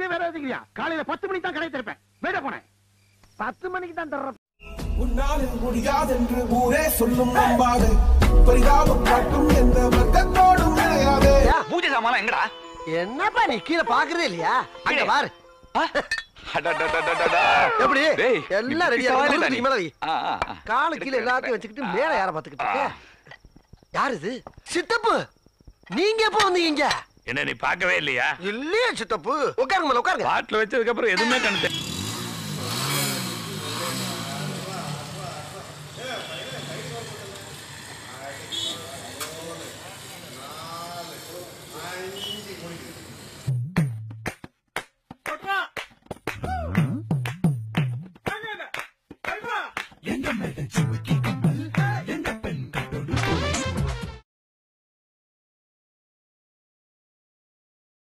இன்னும் வேற எதுக்குறியா? காலையில 10 மணிக்கு தான் கடை திறப்பேன். வேட போனேன். 10 மணிக்கு தான் திறப்பேன். உன்னால் முடியாது என்று ஊரே சொல்லும் நம்பாது. பரிதாபம் காட்டும் எந்த வர்க்கத்தோடும் கிடையாது. பூஜை சாமான் எங்கடா? என்னப்பா நீ கீழ பாக்குறதே இல்லையா? அங்க பாரு. எப்படி எல்லாம் ரெடியா இருக்கு. காலு கீழ எல்லாத்தையும் வச்சுக்கிட்டு மேல யார பாத்துக்கிட்டு இருக்க? யார் இது? சித்தப்பு. நீங்க எப்ப வந்தீங்க? என்ன நீ பார்க்கவே இல்லையா? இல்லையா சித்தப்பு? உட்காருங்க உட்காருங்க. பாட்டில் வச்சதுக்கு அப்புறம் எதுவுமே கண்டு